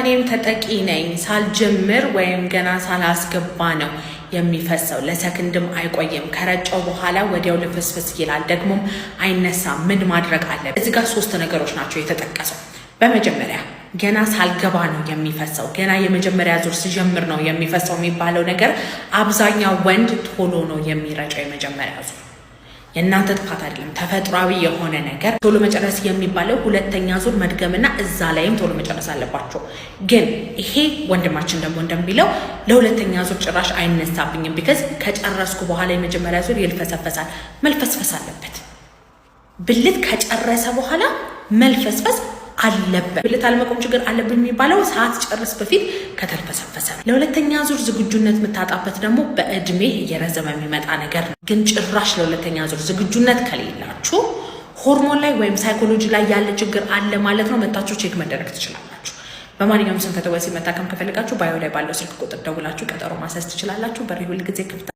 እኔም ተጠቂ ነኝ። ሳልጀምር ወይም ገና ሳላስገባ ነው የሚፈሰው። ለሰከንድም አይቆይም። ከረጨው በኋላ ወዲያው ልፍስፍስ ይላል፣ ደግሞም አይነሳም። ምን ማድረግ አለ? እዚህ ጋር 3 ነገሮች ናቸው የተጠቀሰው። በመጀመሪያ ገና ሳልገባ ነው የሚፈሰው፣ ገና የመጀመሪያ ዙር ሲጀምር ነው የሚፈሰው የሚባለው ነገር አብዛኛው ወንድ ቶሎ ነው የሚረጨው የመጀመሪያ ዙር። የእናንተ ጥፋት አይደለም፣ ተፈጥሯዊ የሆነ ነገር። ቶሎ መጨረስ የሚባለው ሁለተኛ ዙር መድገምና እዛ ላይም ቶሎ መጨረስ አለባቸው። ግን ይሄ ወንድማችን ደግሞ እንደሚለው ለሁለተኛ ዙር ጭራሽ አይነሳብኝም፣ ቢከዝ ከጨረስኩ በኋላ የመጀመሪያ ዙር ይልፈሰፈሳል። መልፈስፈስ አለበት። ብልት ከጨረሰ በኋላ መልፈስፈስ አለበት። ብልት አለመቆም ችግር አለብን የሚባለው ሰዓት ጨርስ በፊት ከተልፈሰፈሰ። ለሁለተኛ ዙር ዝግጁነት የምታጣበት ደግሞ በእድሜ እየረዘመ የሚመጣ ነገር ነው። ግን ጭራሽ ለሁለተኛ ዙር ዝግጁነት ከሌላችሁ ሆርሞን ላይ ወይም ሳይኮሎጂ ላይ ያለ ችግር አለ ማለት ነው። መታችሁ ቼክ መደረግ ትችላላችሁ። በማንኛውም ስንፈተ ወሲብ መታከም ከፈልጋችሁ ባዮ ላይ ባለው ስልክ ቁጥር ደውላችሁ ቀጠሮ ማስያዝ ትችላላችሁ። በሬ ሁል ጊዜ ክፍት